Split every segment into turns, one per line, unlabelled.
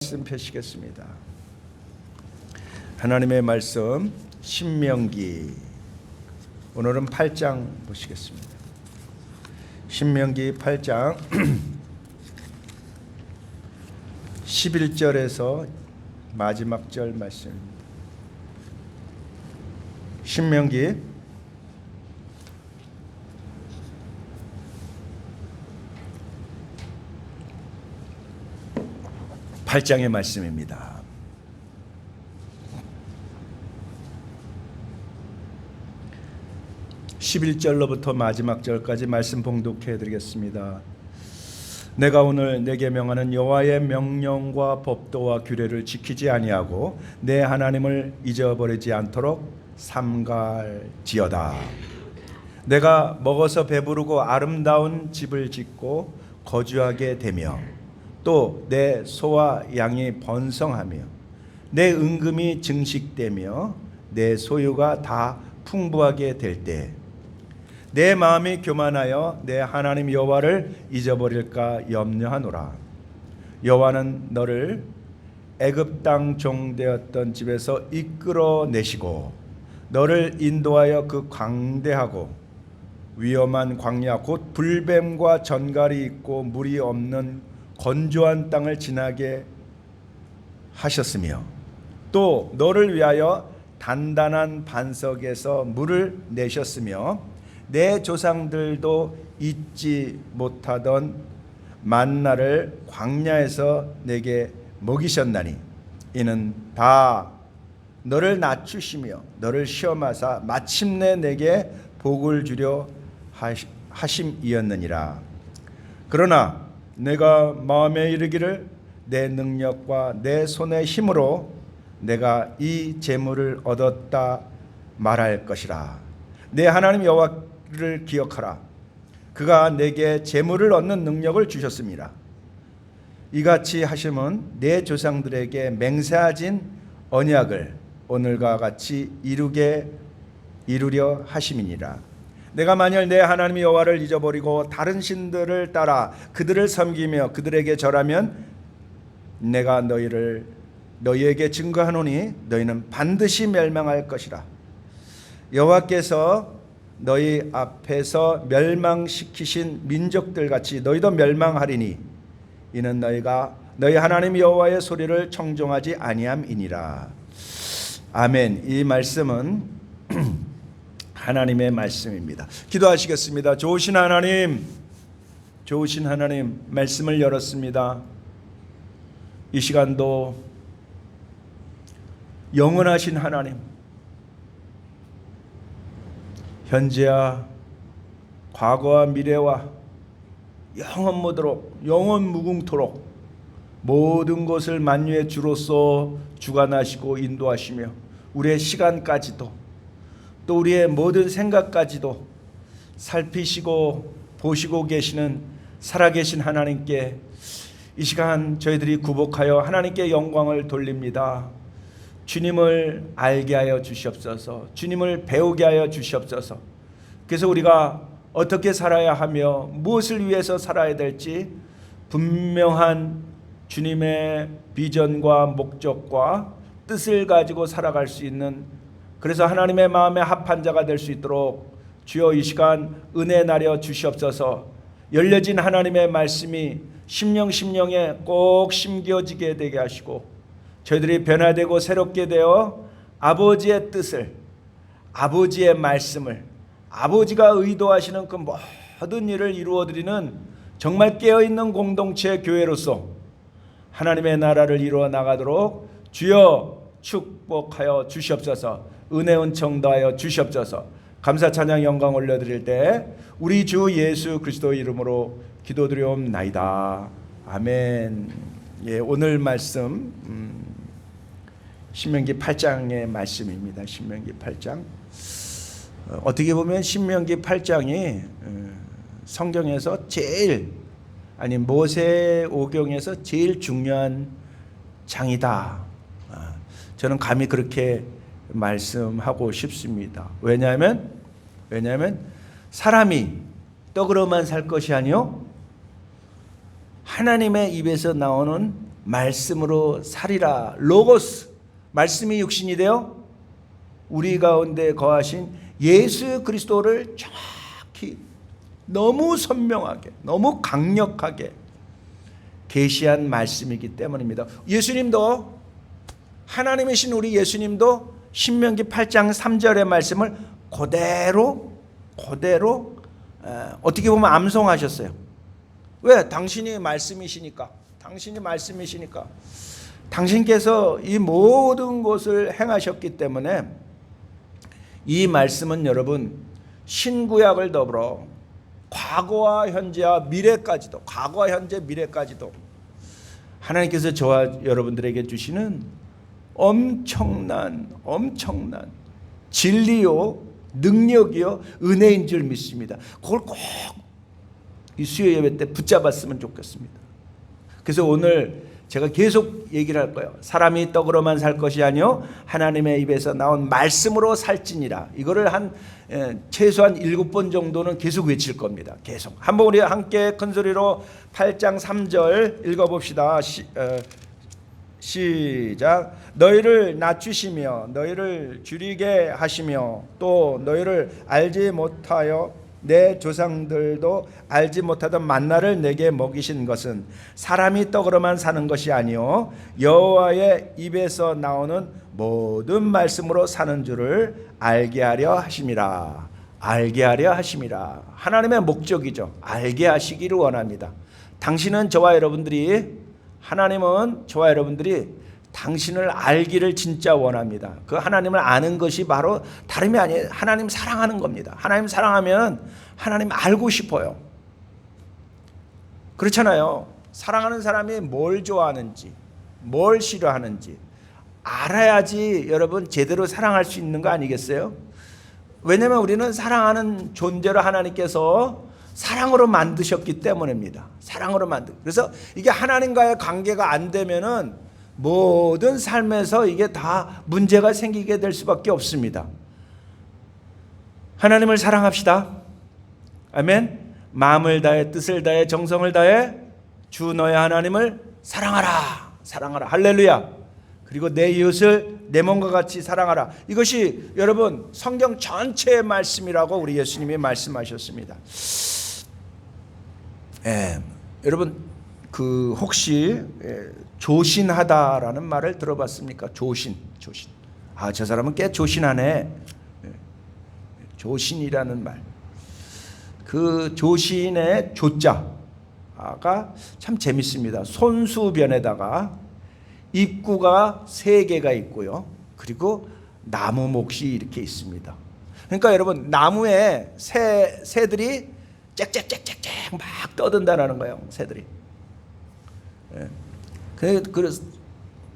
말씀 펴시겠습니다. 하나님의 말씀 신명기, 오늘은 8장 보시겠습니다. 신명기 8장 11절에서 마지막 절 말씀입니다. 신명기 8장의 말씀입니다. (11절로부터) 마지막 절까지 말씀 봉독해 드리겠습니다. 내가 오늘 내게 명하는 여호와의 명령과 법도와 규례를 지키지 아니하고 내 하나님을 잊어버리지 않도록 삼갈지어다. 내가 먹어서 배부르고 아름다운 집을 짓고 거주하게 되며 또 내 소와 양이 번성하며 내 은금이 증식되며 내 소유가 다 풍부하게 될 때 내 마음이 교만하여 내 하나님 여호와를 잊어버릴까 염려하노라. 여호와는 너를 애굽 땅 종되었던 집에서 이끌어내시고 너를 인도하여 그 광대하고 위험한 광야 곧 불뱀과 전갈이 있고 물이 없는 건조한 땅을 지나게 하셨으며 또 너를 위하여 단단한 반석에서 물을 내셨으며 내 조상들도 잊지 못하던 만나를 광야에서 내게 먹이셨나니 이는 다 너를 낮추시며 너를 시험하사 마침내 내게 복을 주려 하심이었느니라. 그러나 내가 마음에 이르기를 내 능력과 내 손의 힘으로 내가 이 재물을 얻었다 말할 것이라. 내 하나님 여호와를 기억하라. 그가 내게 재물을 얻는 능력을 주셨습니다. 이같이 하심은 내 조상들에게 맹세하신 언약을 오늘과 같이 이루려 하심이니라. 내가 만일 내 하나님 여호와를 잊어버리고 다른 신들을 따라 그들을 섬기며 그들에게 절하면 내가 너희에게 증거하노니 너희는 반드시 멸망할 것이라. 여호와께서 너희 앞에서 멸망시키신 민족들 같이 너희도 멸망하리니 이는 너희가 너희 하나님 여호와의 소리를 청종하지 아니함이니라. 아멘. 이 말씀은 하나님의 말씀입니다. 기도하시겠습니다. 좋으신 하나님, 말씀을 열었습니다. 이 시간도 영원하신 하나님, 현재와 과거와 미래와 영원 무궁토록 모든 것을 만유의 주로서 주관하시고 인도하시며 우리의 시간까지도 또 우리의 모든 생각까지도 살피시고 보시고 계시는 살아계신 하나님께 이 시간 저희들이 굴복하여 하나님께 영광을 돌립니다. 주님을 알게 하여 주시옵소서. 주님을 배우게 하여 주시옵소서. 그래서 우리가 어떻게 살아야 하며 무엇을 위해서 살아야 될지 분명한 주님의 비전과 목적과 뜻을 가지고 살아갈 수 있는, 그래서 하나님의 마음에 합한 자가 될 수 있도록 주여 이 시간 은혜 나려 주시옵소서. 열려진 하나님의 말씀이 심령에 꼭 심겨지게 되게 하시고 저희들이 변화되고 새롭게 되어 아버지의 뜻을, 아버지의 말씀을, 아버지가 의도하시는 그 모든 일을 이루어드리는 정말 깨어있는 공동체 교회로서 하나님의 나라를 이루어 나가도록 주여 축복하여 주시옵소서. 은혜 은총 더하여 주시옵소서. 감사 찬양 영광 올려드릴 때 우리 주 예수 그리스도 이름으로 기도드리옵나이다. 아멘. 예, 오늘 말씀 신명기 8장의 말씀입니다. 신명기 8장. 어떻게 보면 신명기 8장이 성경에서 모세오경에서 제일 중요한 장이다. 저는 감히 그렇게 말씀하고 싶습니다. 왜냐하면 사람이 떡으로만 살 것이 아니요 하나님의 입에서 나오는 말씀으로 살이라. 로고스, 말씀이 육신이 되어 우리 가운데 거하신 예수 그리스도를 정확히 너무 선명하게, 너무 강력하게 계시한 말씀이기 때문입니다. 예수님도, 하나님이신 우리 예수님도 신명기 8장 3절의 말씀을 그대로 어떻게 보면 암송하셨어요. 왜? 당신이 말씀이시니까. 당신께서 이 모든 것을 행하셨기 때문에 이 말씀은 여러분 신구약을 더불어 과거와 현재와 미래까지도, 과거와 현재 미래까지도 하나님께서 저와 여러분들에게 주시는 엄청난 진리요 능력이요 은혜인 줄 믿습니다. 그걸 꼭 이 수요 예배 때 붙잡았으면 좋겠습니다. 그래서 오늘 제가 계속 얘기를 할 거예요. 사람이 떡으로만 살 것이 아니요 하나님의 입에서 나온 말씀으로 살지니라. 이거를 한 최소한 7번 정도는 계속 외칠 겁니다. 계속. 한번 우리 함께 큰 소리로 8장 3절 읽어봅시다. 시작. 너희를 낮추시며 너희를 줄이게 하시며 또 너희를 알지 못하여 내 조상들도 알지 못하던 만나를 내게 먹이신 것은 사람이 떡으로만 사는 것이 아니요 여호와의 입에서 나오는 모든 말씀으로 사는 줄을 알게 하려 하심이라. 알게 하려 하심이라. 하나님의 목적이죠. 알게 하시기를 원합니다. 당신은 저와 여러분들이, 하나님은 저와 여러분들이 당신을 알기를 진짜 원합니다. 그 하나님을 아는 것이 바로 다름이 아니에요. 하나님 사랑하는 겁니다. 하나님 사랑하면 하나님 알고 싶어요. 그렇잖아요. 사랑하는 사람이 뭘 좋아하는지, 뭘 싫어하는지 알아야지 여러분 제대로 사랑할 수 있는 거 아니겠어요? 왜냐하면 우리는 사랑하는 존재로 하나님께서 사랑으로 만드셨기 때문입니다. 사랑으로 그래서 이게 하나님과의 관계가 안 되면은 모든 삶에서 이게 다 문제가 생기게 될 수밖에 없습니다. 하나님을 사랑합시다. 아멘. 마음을 다해, 뜻을 다해, 정성을 다해 주 너의 하나님을 사랑하라. 사랑하라. 할렐루야. 그리고 내 이웃을 내 몸과 같이 사랑하라. 이것이 여러분 성경 전체의 말씀이라고 우리 예수님이 말씀하셨습니다. 여러분 그 혹시 조신하다라는 말을 들어봤습니까? 조신. 아, 저 사람은 꽤 조신하네. 조신이라는 말. 그 조신의 조자가 참 재밌습니다. 손수변에다가 입구가 3개가 있고요. 그리고 나무 몫이 이렇게 있습니다. 그러니까 여러분 나무에 새들이 짹짹짹짹짹 막 떠든다는 거예요. 새들이.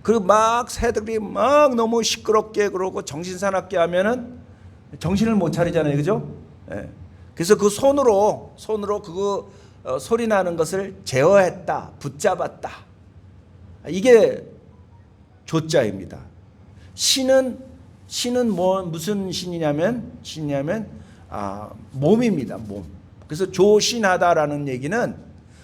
그리고 막 새들이 막 너무 시끄럽게 그러고 정신사납게 하면은 정신을 못 차리잖아요, 그죠? 그래서 그 손으로 그거 소리 나는 것을 제어했다, 붙잡았다. 이게 조자입니다. 신은 무슨 신이냐면 몸입니다, 몸. 그래서 조신하다라는 얘기는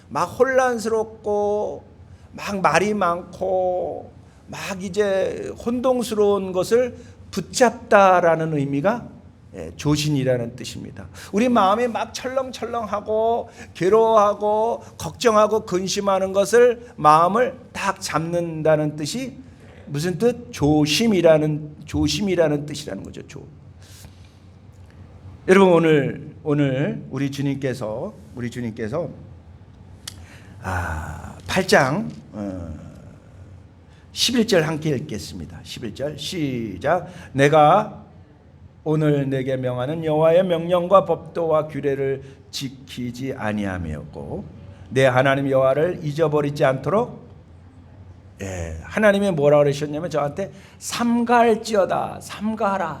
막 혼란스럽고 막 말이 많고 막 이제 혼동스러운 것을 붙잡다라는 의미가 조신이라는 뜻입니다. 우리 마음이 막 철렁철렁하고 괴로워하고 걱정하고 근심하는 것을 마음을 딱 잡는다는 뜻이 무슨 뜻? 조심이라는 뜻이라는 거죠. 여러분 오늘 우리 주님께서 8장 11절 함께 읽겠습니다. 11절 시작. 내가 오늘 내게 명하는 여호와의 명령과 법도와 규례를 지키지 아니하였고 내 하나님 여호와를 잊어버리지 않도록. 하나님이 뭐라 그러셨냐면 저한테 삼가할지어다. 삼가하라.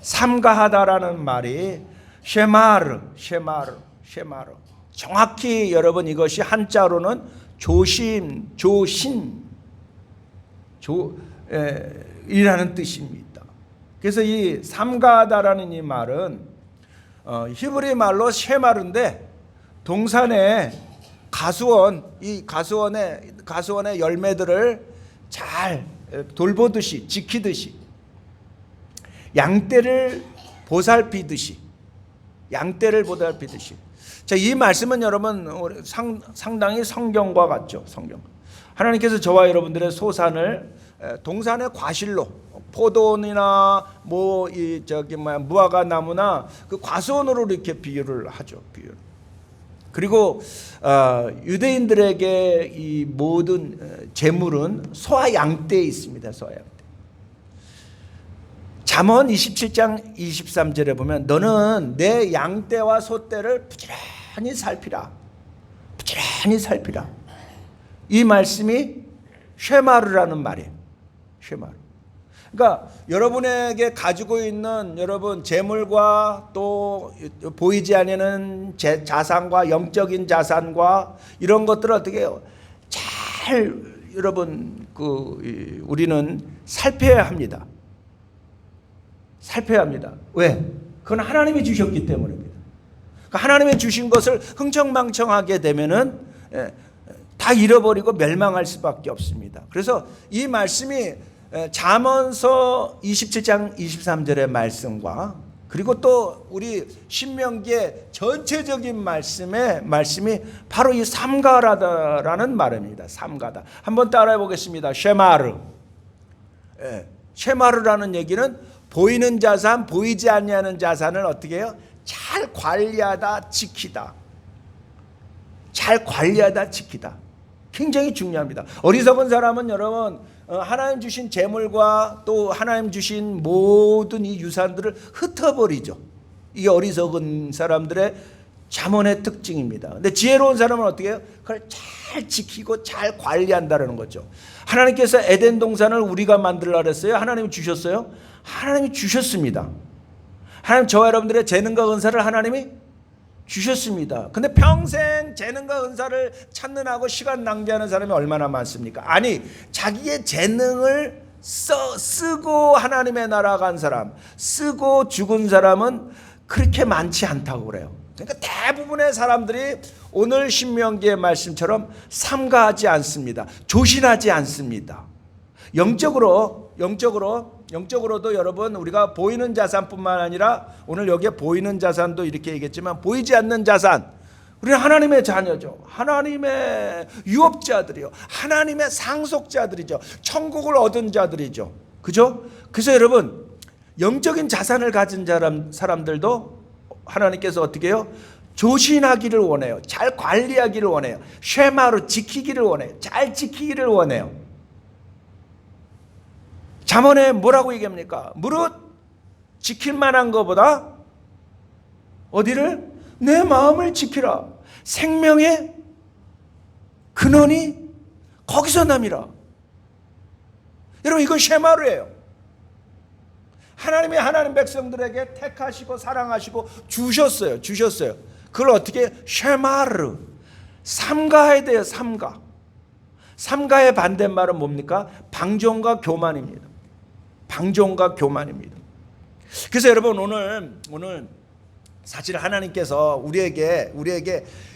삼가하다라는 말이 쉐마르. 정확히 여러분 이것이 한자로는 이라는 뜻입니다. 그래서 이 삼가하다라는 이 말은 히브리 말로 쉐마르인데 동산에 이 가수원의 열매들을 잘 돌보듯이 지키듯이 양떼를 보살피듯이 자, 이 말씀은 여러분 상당히 성경과 같죠. 성경. 하나님께서 저와 여러분들의 소산을 동산의 과실로 포도원이나 무화과 나무나 그 과수원으로 이렇게 비유를 하죠. 그리고 유대인들에게 이 모든 재물은 소와 양떼에 있습니다. 소와 양떼. 잠언 27장 23절에 보면 너는 내 양떼와 소떼를 부지런히 살피라. 이 말씀이 쉐마르라는 말이에요. 쉐마르. 그러니까 여러분에게 가지고 있는 여러분 재물과 또 보이지 않는 자산과 영적인 자산과 이런 것들을 어떻게 해요? 잘 여러분 우리는 살펴야 합니다. 왜? 그건 하나님이 주셨기 때문입니다. 그러니까 하나님이 주신 것을 흥청망청하게 되면은 다 잃어버리고 멸망할 수밖에 없습니다. 그래서 이 말씀이 잠언서 27장 23절의 말씀과 그리고 또 우리 신명기의 전체적인 말씀이 바로 이 삼가라는 말입니다. 삼가다. 한번 따라해 보겠습니다. 쉐마르. 쉐마르라는 얘기는 보이는 자산, 보이지 아니하는 자산을 어떻게 해요? 잘 관리하다, 지키다. 굉장히 중요합니다. 어리석은 사람은 여러분 하나님 주신 재물과 또 하나님 주신 모든 이 유산들을 흩어버리죠. 이게 어리석은 사람들의 잠언의 특징입니다. 근데 지혜로운 사람은 어떻게 해요? 그걸 잘 지키고 잘 관리한다는 거죠. 하나님께서 에덴 동산을 우리가 만들라 그랬어요? 하나님이 주셨어요? 하나님이 주셨습니다. 하나님 저와 여러분들의 재능과 은사를 하나님이 주셨습니다. 근데 평생 재능과 은사를 찾느라고 시간 낭비하는 사람이 얼마나 많습니까? 아니, 자기의 재능을 쓰고 하나님의 나라 간 사람, 쓰고 죽은 사람은 그렇게 많지 않다고 그래요. 그러니까 대부분의 사람들이 오늘 신명기의 말씀처럼 삼가하지 않습니다. 조신하지 않습니다. 영적으로도 여러분 우리가 보이는 자산뿐만 아니라 오늘 여기에 보이는 자산도 이렇게 얘기했지만 보이지 않는 자산, 우리는 하나님의 자녀죠. 하나님의 유업자들이요. 하나님의 상속자들이죠. 천국을 얻은 자들이죠. 그죠? 그래서 여러분 영적인 자산을 가진 사람들도 하나님께서 어떻게 해요? 조신하기를 원해요. 잘 관리하기를 원해요. 쉐마로 지키기를 원해요. 잘 지키기를 원해요. 잠언에 뭐라고 얘기합니까? 무릇 지킬 만한 것보다 어디를? 내 마음을 지키라. 생명의 근원이 거기서 남이라. 여러분 이건 쉐마르예요. 하나님이 하나님 백성들에게 택하시고 사랑하시고 주셨어요. 그걸 어떻게? 쉐마르. 삼가해야 돼요. 삼가의 반대말은 뭡니까? 방종과 교만입니다. 그래서 여러분 오늘 사실 하나님께서 우리에게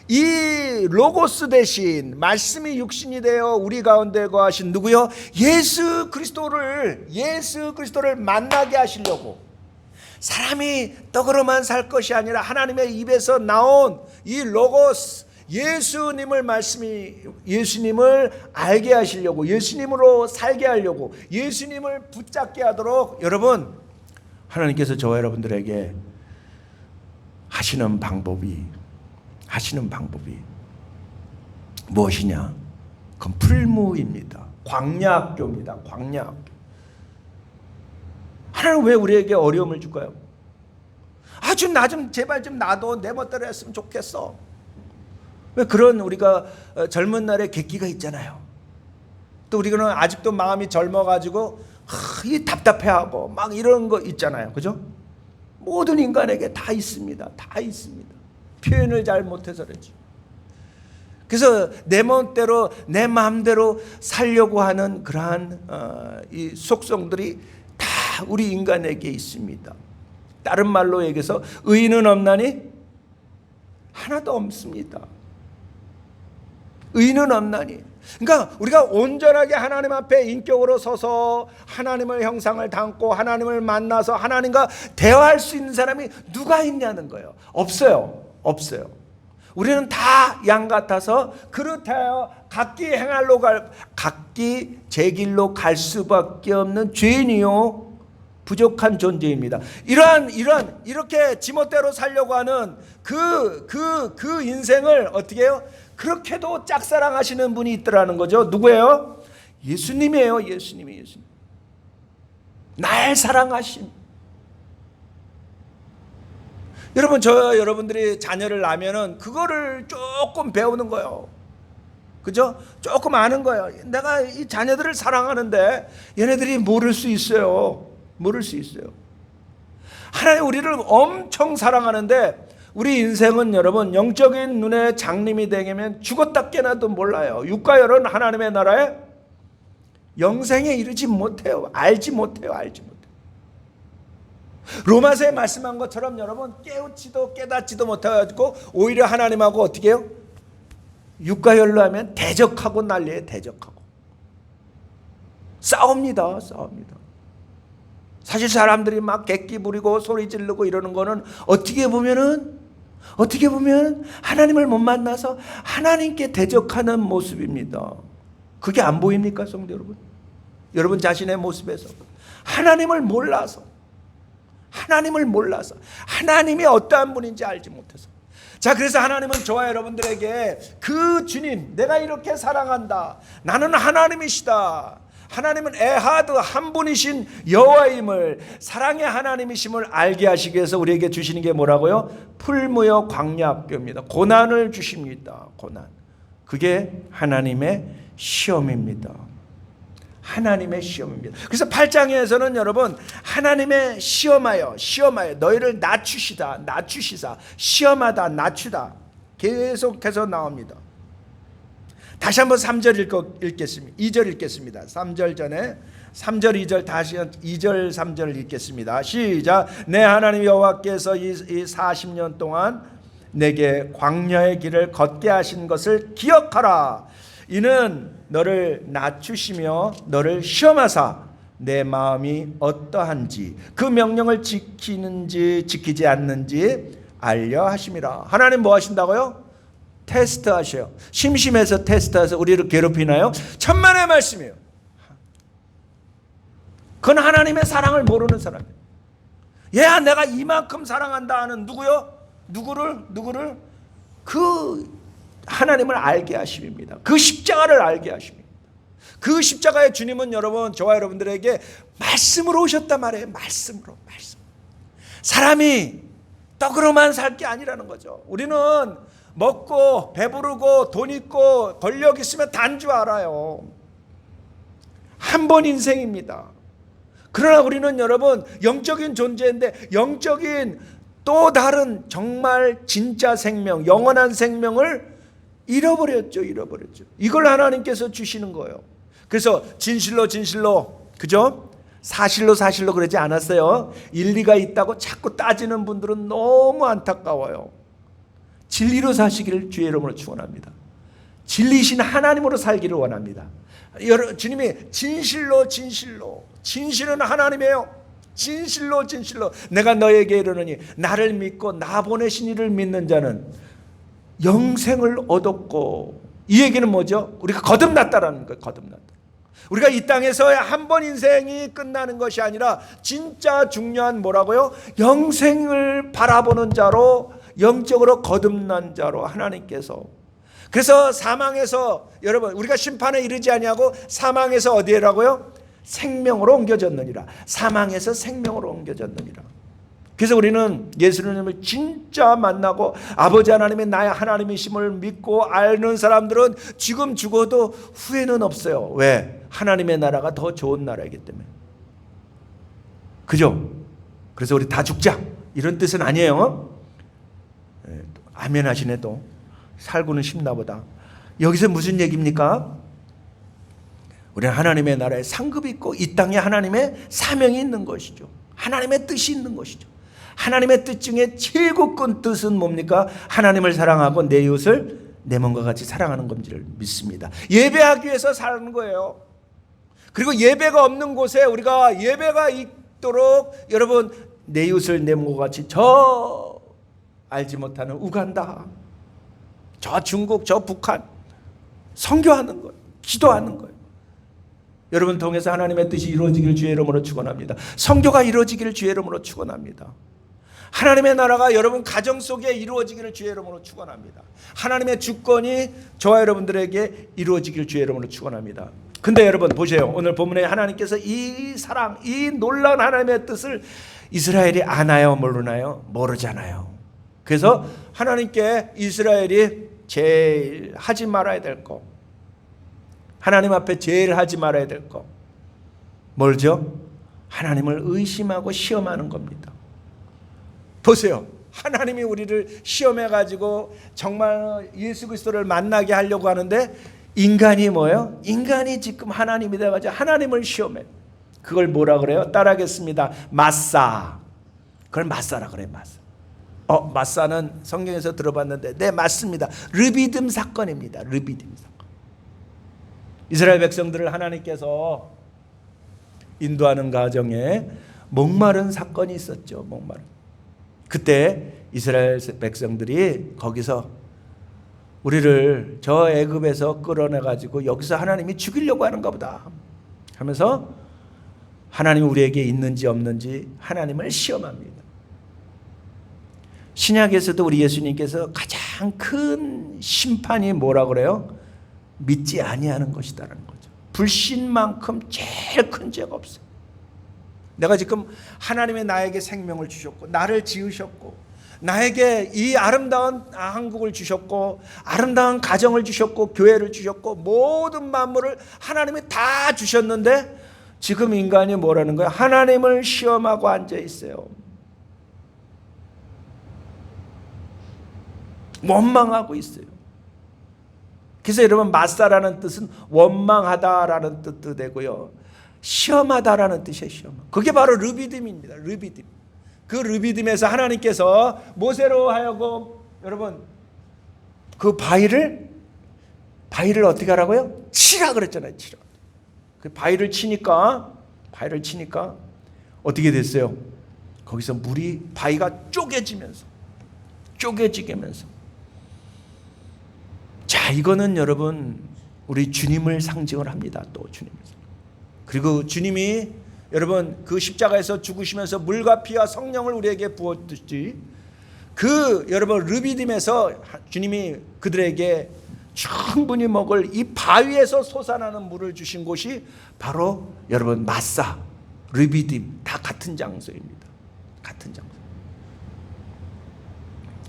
이 로고스 대신 말씀이 육신이 되어 우리 가운데 거하신 누구요? 예수 그리스도를 만나게 하시려고. 사람이 떡으로만 살 것이 아니라 하나님의 입에서 나온 이 로고스 예수님을 알게 하시려고, 예수님으로 살게 하려고, 예수님을 붙잡게 하도록 여러분 하나님께서 저와 여러분들에게 하시는 방법이 무엇이냐? 그건 풀무입니다. 광야학교입니다. 광야학교. 하나님 왜 우리에게 어려움을 줄까요? 제발 좀 놔둬. 내 멋대로 했으면 좋겠어. 왜 그런 우리가 젊은 날에 객기가 있잖아요. 또 우리는 아직도 마음이 젊어가지고 이 답답해하고 막 이런 거 있잖아요. 그죠? 모든 인간에게 다 있습니다. 표현을 잘 못해서 그렇지. 그래서 내 멋대로 내 마음대로 살려고 하는 그러한 이 속성들이 다 우리 인간에게 있습니다. 다른 말로 얘기해서 의인은 없나니 하나도 없습니다. 의인은 없나니. 그러니까 우리가 온전하게 하나님 앞에 인격으로 서서 하나님의 형상을 담고 하나님을 만나서 하나님과 대화할 수 있는 사람이 누가 있냐는 거예요. 없어요. 없어요. 우리는 다 양 같아서 그렇다여 각기 제 길로 갈 수밖에 없는 죄인이요 부족한 존재입니다. 이렇게 지멋대로 살려고 하는 그 인생을 어떻게 해요? 그렇게도 짝사랑하시는 분이 있더라는 거죠. 누구예요? 예수님이에요. 예수님. 날 사랑하심. 여러분, 여러분들이 자녀를 낳으면은 그거를 조금 배우는 거예요. 그죠? 조금 아는 거예요. 내가 이 자녀들을 사랑하는데 얘네들이 모를 수 있어요. 하나님 우리를 엄청 사랑하는데 우리 인생은 여러분 영적인 눈에 장님이 되면 죽었다 깨나도 몰라요. 육가열은 하나님의 나라에 영생에 이르지 못해요. 알지 못해요. 로마서에 말씀한 것처럼 여러분 깨우치도 깨닫지도 못해가지고 오히려 하나님하고 어떻게 해요? 육가열로 하면 대적하고 난리에 대적하고 싸웁니다. 사실 사람들이 막 객기 부리고 소리 지르고 이러는 거는 어떻게 보면 하나님을 못 만나서 하나님께 대적하는 모습입니다. 그게 안 보입니까, 성도 여러분? 여러분 자신의 모습에서 하나님을 몰라서 하나님이 어떠한 분인지 알지 못해서. 자, 그래서 하나님은 저와 여러분들에게 그 주님, 내가 이렇게 사랑한다, 나는 하나님이시다, 하나님은 에하드 한 분이신 여호와임을, 사랑의 하나님이심을 알게 하시기 위해서 우리에게 주시는 게 뭐라고요? 풀무여 광야학교입니다. 고난을 주십니다. 고난. 그게 하나님의 시험입니다. 그래서 8장에서는 여러분 하나님의 시험하여 너희를 낮추시다, 시험하다, 낮추다 계속해서 나옵니다. 다시 한번 3절 읽겠습니다. 2절 읽겠습니다. 3절 전에 3절 2절 다시 2절 3절 읽겠습니다. 시작. 내 하나님 여호와께서 이 40년 동안 내게 광야의 길을 걷게 하신 것을 기억하라. 이는 너를 낮추시며 너를 시험하사 내 마음이 어떠한지 그 명령을 지키는지 지키지 않는지 알려 하심이라. 하나님 뭐 하신다고요? 테스트하셔요. 심심해서 테스트해서 우리를 괴롭히나요? 천만의 말씀이에요. 그건 하나님의 사랑을 모르는 사람이에요. 얘야 내가 이만큼 사랑한다 하는 누구요? 누구를? 그 하나님을 알게 하심입니다. 그 십자가를 알게 하심입니다. 그 십자가의 주님은 여러분, 저와 여러분들에게 말씀으로 오셨단 말이에요. 말씀으로. 사람이 떡으로만 살 게 아니라는 거죠. 우리는 먹고 배부르고 돈 있고 권력 있으면 단 줄 알아요. 한 번 인생입니다. 그러나 우리는 여러분 영적인 존재인데 영적인 또 다른 정말 진짜 생명, 영원한 생명을 잃어버렸죠. 이걸 하나님께서 주시는 거예요. 그래서 진실로 그죠? 사실로 그러지 않았어요. 일리가 있다고 자꾸 따지는 분들은 너무 안타까워요. 진리로 사시기를 주의 이름으로 축원합니다. 진리신 하나님으로 살기를 원합니다. 주님이 진실은 하나님이에요. 진실로 내가 너에게 이르노니 나를 믿고 나 보내신 이를 믿는 자는 영생을 얻었고, 이 얘기는 뭐죠? 우리가 거듭났다라는 거예요. 우리가 이 땅에서 한 번 인생이 끝나는 것이 아니라 진짜 중요한 뭐라고요? 영생을 바라보는 자로, 영적으로 거듭난 자로 하나님께서. 그래서 사망에서 여러분 우리가 심판에 이르지 아니하고 사망에서 어디에라고요? 생명으로 옮겨졌느니라. 사망에서 생명으로 옮겨졌느니라. 그래서 우리는 예수님을 진짜 만나고 아버지 하나님이 나의 하나님이심을 믿고 알는 사람들은 지금 죽어도 후회는 없어요. 왜? 하나님의 나라가 더 좋은 나라이기 때문에. 그죠? 그래서 우리 다 죽자 이런 뜻은 아니에요. 아멘 하시네. 또 살고는 싶나 보다. 여기서 무슨 얘기입니까? 우리는 하나님의 나라에 상급이 있고 이 땅에 하나님의 사명이 있는 것이죠. 하나님의 뜻이 있는 것이죠. 하나님의 뜻 중에 제일 큰 뜻은 뭡니까? 하나님을 사랑하고 내 이웃을 내 몸과 같이 사랑하는 건지를 믿습니다. 예배하기 위해서 사는 거예요. 그리고 예배가 없는 곳에 우리가 예배가 있도록 여러분 내 이웃을 내 몸과 같이 저 알지 못하는 우간다, 저 중국, 저 북한 선교하는 거예요. 기도하는 거예요. 여러분 통해서 하나님의 뜻이 이루어지기를 주의 이름으로 축원합니다. 선교가 이루어지기를 주의 이름으로 축원합니다. 하나님의 나라가 여러분 가정 속에 이루어지기를 주의 이름으로 축원합니다. 하나님의 주권이 저와 여러분들에게 이루어지기를 주의 이름으로 축원합니다. 근데 여러분 보세요. 오늘 본문에 하나님께서 이 사랑, 이 놀라운 하나님의 뜻을 이스라엘이 아나요, 모르나요? 모르잖아요. 그래서 하나님께 이스라엘이 제일 하지 말아야 될 거, 하나님 앞에 제일 하지 말아야 될 거 뭘죠? 하나님을 의심하고 시험하는 겁니다. 보세요. 하나님이 우리를 시험해가지고 정말 예수 그리스도를 만나게 하려고 하는데 인간이 뭐예요? 인간이 지금 하나님이 돼가지고 하나님을 시험해. 그걸 뭐라 그래요? 따라하겠습니다. 마사. 그걸 마사라 그래요. 마사. 마사는 성경에서 들어봤는데 네, 맞습니다. 르비딤 사건입니다. 르비딤 사건. 이스라엘 백성들을 하나님께서 인도하는 과정에 목마른 사건이 있었죠. 목마른. 그때 이스라엘 백성들이 거기서 우리를 저 애굽에서 끌어내 가지고 여기서 하나님이 죽이려고 하는가 보다 하면서 하나님이 우리에게 있는지 없는지 하나님을 시험합니다. 신약에서도 우리 예수님께서 가장 큰 심판이 뭐라 그래요? 믿지 아니하는 것이다라는 거죠. 불신만큼 제일 큰 죄가 없어요. 내가 지금 하나님의 나에게 생명을 주셨고 나를 지으셨고 나에게 이 아름다운 한국을 주셨고 아름다운 가정을 주셨고 교회를 주셨고 모든 만물을 하나님이 다 주셨는데 지금 인간이 뭐라는 거야? 하나님을 시험하고 앉아 있어요. 원망하고 있어요. 그래서 여러분 마사라는 뜻은 원망하다라는 뜻도 되고요, 시험하다라는 뜻이에요. 시험. 그게 바로 르비딤입니다. 르비딤. 그 르비딤에서 하나님께서 모세로 하여금 여러분 그 바위를 어떻게 하라고요? 치라 그랬잖아요. 치라. 그 바위를 치니까 어떻게 됐어요? 거기서 물이 바위가 쪼개지면서 자, 이거는 여러분 우리 주님을 상징을 합니다. 또 주님을. 그리고 주님이 여러분 그 십자가에서 죽으시면서 물과 피와 성령을 우리에게 부었듯이 그 여러분 르비딤에서 주님이 그들에게 충분히 먹을 이 바위에서 솟아나는 물을 주신 곳이 바로 여러분 마사, 르비딤 다 같은 장소입니다. 같은 장소.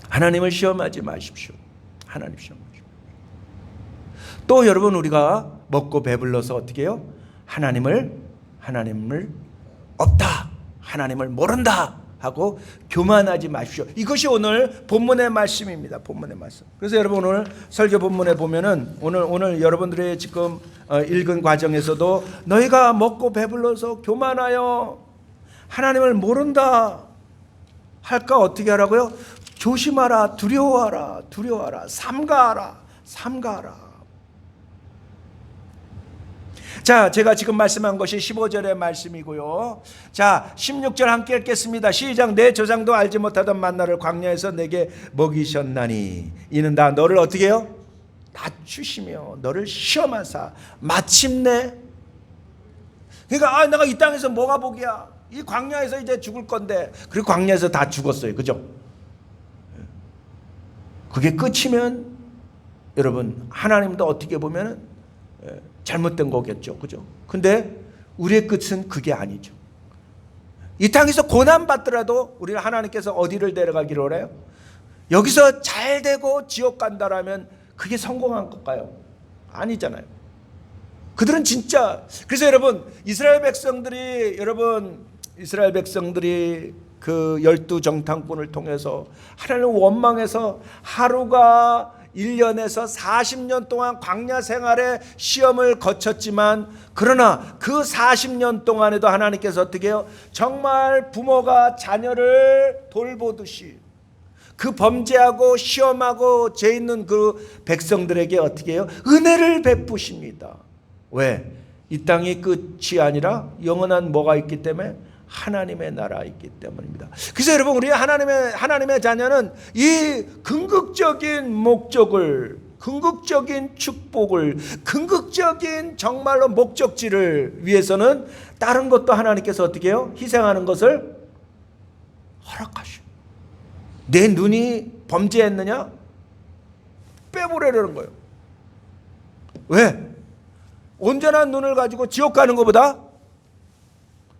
하나님을 시험하지 마십시오. 하나님 시험하십시오. 또 여러분 우리가 먹고 배불러서 어떻게 해요? 하나님을 없다, 하나님을 모른다 하고 교만하지 마십시오. 이것이 오늘 본문의 말씀입니다. 본문의 말씀. 그래서 여러분 오늘 설교 본문에 보면은 오늘 여러분들의 지금 읽은 과정에서도 너희가 먹고 배불러서 교만하여 하나님을 모른다 할까 어떻게 하라고요? 조심하라, 두려워하라, 삼가하라. 자, 제가 지금 말씀한 것이 15절의 말씀이고요. 자, 16절 함께 읽겠습니다. 시작. 내 조상도 알지 못하던 만나를 광야에서 내게 먹이셨나니 이는 다 너를 어떻게 해요? 낮추시며 너를 시험하사 마침내, 그러니까 내가 이 땅에서 뭐가 복이야? 이 광야에서 이제 죽을 건데, 그리고 광야에서 다 죽었어요. 그죠? 그게 끝이면 여러분 하나님도 어떻게 보면은 잘못된 거겠죠. 그죠? 근데 우리의 끝은 그게 아니죠. 이 땅에서 고난받더라도 우리를 하나님께서 어디를 데려가기로 해요? 여기서 잘 되고 지옥 간다라면 그게 성공한 걸까요? 아니잖아요. 그들은 진짜, 그래서 여러분 이스라엘 백성들이 그 12정탐꾼을 통해서 하나님을 원망해서 하루가 1년에서 40년 동안 광야 생활의 시험을 거쳤지만, 그러나 그 40년 동안에도 하나님께서 어떻게 해요? 정말 부모가 자녀를 돌보듯이 그 범죄하고 시험하고 죄 있는 그 백성들에게 어떻게 해요? 은혜를 베푸십니다. 왜? 이 땅이 끝이 아니라 영원한 뭐가 있기 때문에 하나님의 나라 있기 때문입니다. 그래서 여러분, 우리 하나님의 자녀는 이 궁극적인 목적을, 궁극적인 축복을, 궁극적인 정말로 목적지를 위해서는 다른 것도 하나님께서 어떻게 해요? 희생하는 것을 허락하시오. 내 눈이 범죄했느냐? 빼버리려는 거예요. 왜? 온전한 눈을 가지고 지옥 가는 것보다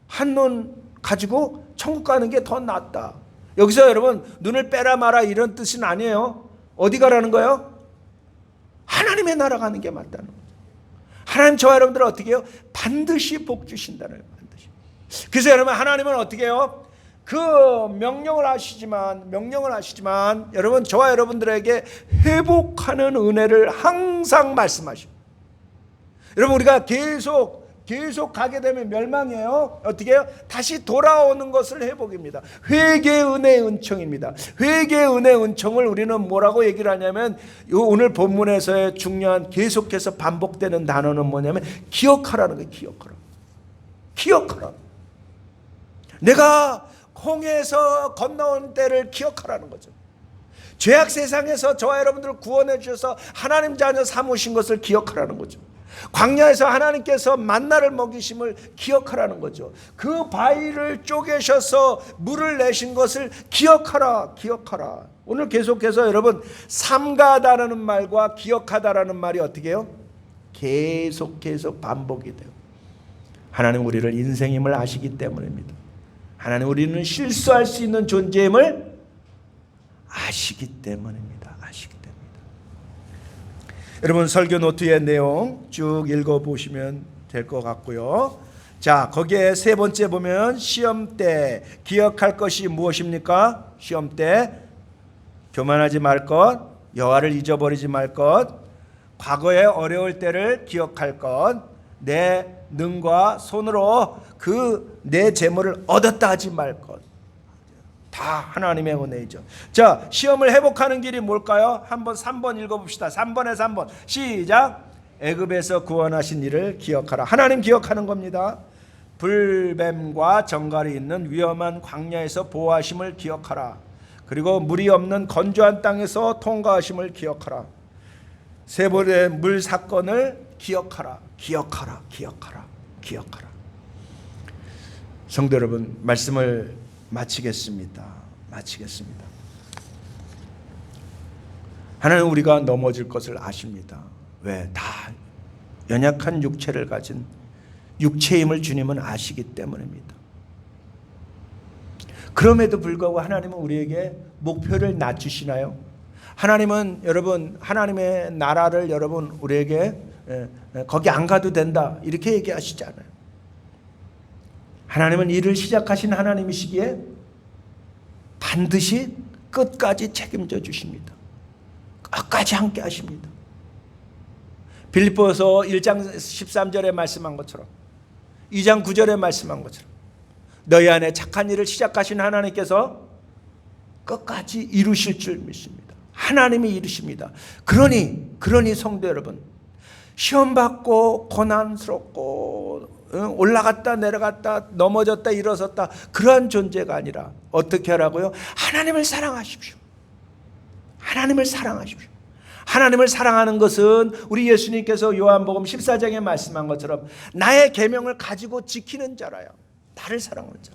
한 눈 가지고 천국 가는 게 더 낫다. 여기서 여러분, 눈을 빼라 마라 이런 뜻은 아니에요. 어디 가라는 거예요? 하나님의 나라 가는 게 맞다는 거죠. 하나님 저와 여러분들은 어떻게 해요? 반드시 복 주신다는 거예요. 반드시. 그래서 여러분, 하나님은 어떻게 해요? 그 명령을 하시지만 여러분, 저와 여러분들에게 회복하는 은혜를 항상 말씀하시고, 여러분, 우리가 계속 가게 되면 멸망이에요. 어떻게 해요? 다시 돌아오는 것을 회복입니다. 회개의 은혜의 은총입니다. 회개의 은혜의 은총을 우리는 뭐라고 얘기를 하냐면, 오늘 본문에서의 중요한 계속해서 반복되는 단어는 뭐냐면 기억하라는 거예요. 기억하라. 내가 홍해에서 건너온 때를 기억하라는 거죠. 죄악 세상에서 저와 여러분들을 구원해 주셔서 하나님 자녀 삼으신 것을 기억하라는 거죠. 광야에서 하나님께서 만나를 먹이심을 기억하라는 거죠. 그 바위를 쪼개셔서 물을 내신 것을 기억하라. 오늘 계속해서 여러분, 삼가하다라는 말과 기억하다라는 말이 어떻게 해요? 계속 반복이 돼요. 하나님 우리를 인생임을 아시기 때문입니다. 하나님 우리는 실수할 수 있는 존재임을 아시기 때문입니다. 여러분, 설교 노트의 내용 쭉 읽어보시면 될 것 같고요. 자, 거기에 세 번째 보면 시험 때 기억할 것이 무엇입니까? 시험 때 교만하지 말 것, 여호와를 잊어버리지 말 것, 과거의 어려울 때를 기억할 것, 내 능과 손으로 그 내 재물을 얻었다 하지 말 것. 다 하나님의 은혜이죠. 자, 시험을 회복하는 길이 뭘까요? 한번 3번 읽어봅시다. 3번에 3번 시작. 애굽에서 구원하신 이를 기억하라. 하나님 기억하는 겁니다. 불뱀과 정갈이 있는 위험한 광야에서 보호하심을 기억하라. 그리고 물이 없는 건조한 땅에서 통과하심을 기억하라. 세 번의 물 사건을 기억하라. 성도 여러분, 말씀을 마치겠습니다. 하나님 우리가 넘어질 것을 아십니다. 왜? 다 연약한 육체를 가진 육체임을 주님은 아시기 때문입니다. 그럼에도 불구하고 하나님은 우리에게 목표를 낮추시나요? 하나님은 여러분, 하나님의 나라를 여러분 우리에게 거기 안 가도 된다 이렇게 얘기하시지 않아요. 하나님은 일을 시작하신 하나님이시기에 반드시 끝까지 책임져 주십니다. 끝까지 함께 하십니다. 빌립보서 1장 13절에 말씀한 것처럼, 2장 9절에 말씀한 것처럼 너희 안에 착한 일을 시작하신 하나님께서 끝까지 이루실 줄 믿습니다. 하나님이 이루십니다. 그러니 성도 여러분, 시험받고 고난스럽고 올라갔다 내려갔다 넘어졌다 일어섰다 그러한 존재가 아니라 어떻게 하라고요? 하나님을 사랑하십시오. 하나님을 사랑하는 것은 우리 예수님께서 요한복음 14장에 말씀한 것처럼 나의 계명을 가지고 지키는 자라요. 나를 사랑하는 자.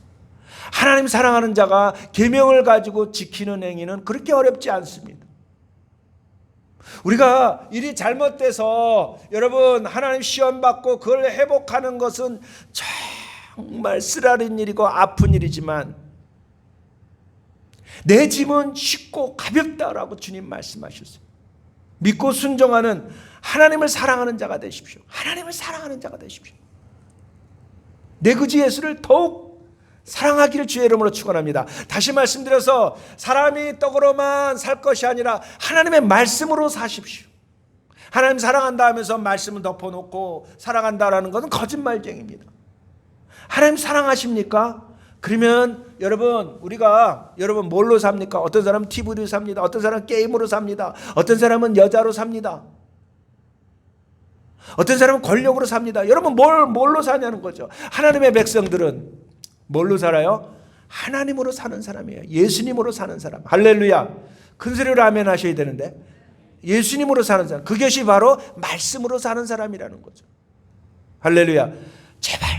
하나님 사랑하는 자가 계명을 가지고 지키는 행위는 그렇게 어렵지 않습니다. 우리가 일이 잘못돼서 여러분 하나님 시험 받고 그걸 회복하는 것은 정말 쓰라린 일이고 아픈 일이지만 내 짐은 쉽고 가볍다라고 주님 말씀하셨어요. 믿고 순종하는 하나님을 사랑하는 자가 되십시오. 내 그지 예수를 더욱 사랑하기를 주의 이름으로 축원합니다. 다시 말씀드려서 사람이 떡으로만 살 것이 아니라 하나님의 말씀으로 사십시오. 하나님 사랑한다 하면서 말씀을 덮어놓고 사랑한다라는 것은 거짓말쟁입니다. 하나님 사랑하십니까? 그러면 여러분 뭘로 삽니까? 어떤 사람은 TV로 삽니다. 어떤 사람은 게임으로 삽니다. 어떤 사람은 여자로 삽니다. 어떤 사람은 권력으로 삽니다. 여러분 뭘로 사냐는 거죠. 하나님의 백성들은 뭘로 살아요? 하나님으로 사는 사람이에요. 예수님으로 사는 사람. 할렐루야. 큰 소리로 아멘 하셔야 되는데, 예수님으로 사는 사람, 그것이 바로 말씀으로 사는 사람이라는 거죠. 할렐루야. 제발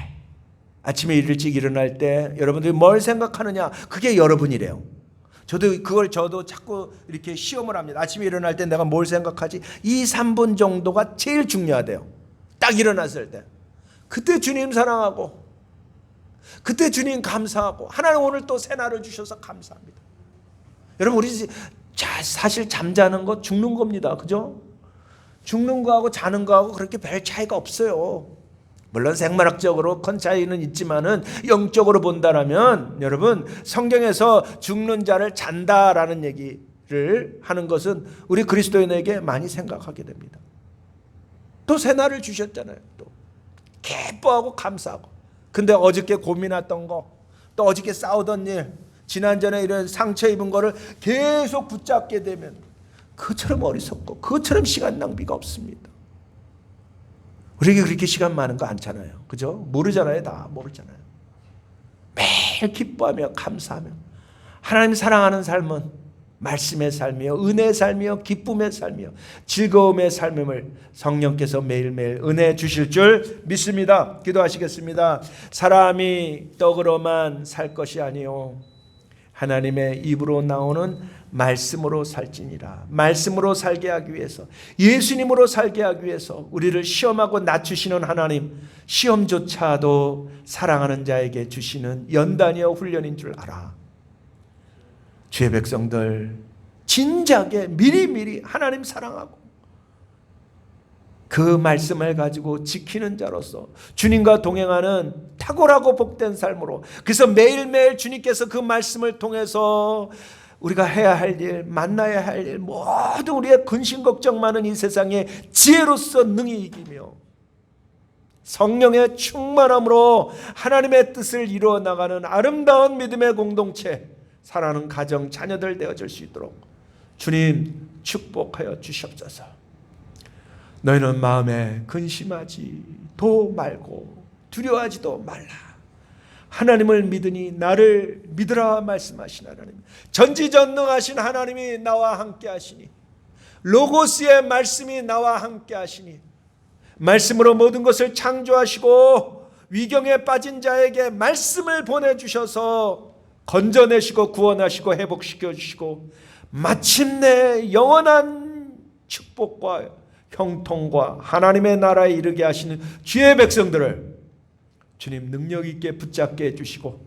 아침에 일찍 일어날 때 여러분들이 뭘 생각하느냐, 그게 여러분이래요. 저도 자꾸 이렇게 시험을 합니다. 아침에 일어날 때 내가 뭘 생각하지? 2, 3분 정도가 제일 중요하대요. 딱 일어났을 때 그때 주님 사랑하고, 그때 주님 감사하고, 하나님 오늘 또 새날을 주셔서 감사합니다. 여러분, 우리 사실 잠자는 거 죽는 겁니다. 그죠? 죽는 거하고 자는 거하고 그렇게 별 차이가 없어요. 물론 생물학적으로 큰 차이는 있지만은 영적으로 본다라면, 여러분, 성경에서 죽는 자를 잔다라는 얘기를 하는 것은 우리 그리스도인에게 많이 생각하게 됩니다. 또 새날을 주셨잖아요. 또 기뻐하고 감사하고. 근데 어저께 고민했던 거, 또 어저께 싸우던 일, 지난전에 이런 상처 입은 거를 계속 붙잡게 되면 그처럼 어리석고 그처럼 시간 낭비가 없습니다. 우리에게 그렇게 시간 많은 거 않잖아요. 그죠? 모르잖아요. 다 모르잖아요. 매일 기뻐하며 감사하며, 하나님 사랑하는 삶은 말씀의 삶이요, 은혜의 삶이요, 기쁨의 삶이요, 즐거움의 삶임을 성령께서 매일매일 은혜 주실 줄 믿습니다. 기도하시겠습니다. 사람이 떡으로만 살 것이 아니요 하나님의 입으로 나오는 말씀으로 살지니라. 말씀으로 살게 하기 위해서, 예수님으로 살게 하기 위해서 우리를 시험하고 낮추시는 하나님, 시험조차도 사랑하는 자에게 주시는 연단이요 훈련인 줄 알아. 주의 백성들 진작에 미리미리 하나님 사랑하고 그 말씀을 가지고 지키는 자로서 주님과 동행하는 탁월하고 복된 삶으로, 그래서 매일매일 주님께서 그 말씀을 통해서 우리가 해야 할 일, 만나야 할 일, 모든 우리의 근심 걱정 많은 이 세상에 지혜로서 능히 이기며 성령의 충만함으로 하나님의 뜻을 이루어 나가는 아름다운 믿음의 공동체, 사랑하는 가정, 자녀들 되어질 수 있도록 주님 축복하여 주시옵소서. 너희는 마음에 근심하지도 말고 두려워하지도 말라. 하나님을 믿으니 나를 믿으라 말씀하신 하나님, 전지전능하신 하나님이 나와 함께 하시니, 로고스의 말씀이 나와 함께 하시니, 말씀으로 모든 것을 창조하시고 위경에 빠진 자에게 말씀을 보내주셔서 건져내시고 구원하시고 회복시켜 주시고 마침내 영원한 축복과 형통과 하나님의 나라에 이르게 하시는 주의 백성들을 주님 능력 있게 붙잡게 해주시고,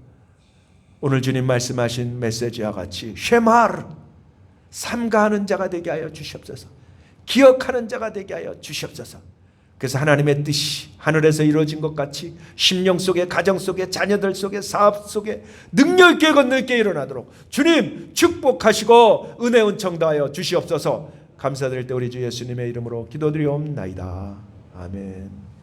오늘 주님 말씀하신 메시지와 같이 쉐마르, 삼가하는 자가 되게 하여 주시옵소서. 기억하는 자가 되게 하여 주시옵소서. 그래서 하나님의 뜻이 하늘에서 이루어진 것 같이 심령 속에, 가정 속에, 자녀들 속에, 사업 속에 능력 있게 건너게 일어나도록 주님 축복하시고 은혜 은총 다하여 주시옵소서. 감사드릴 때 우리 주 예수님의 이름으로 기도드리옵나이다. 아멘.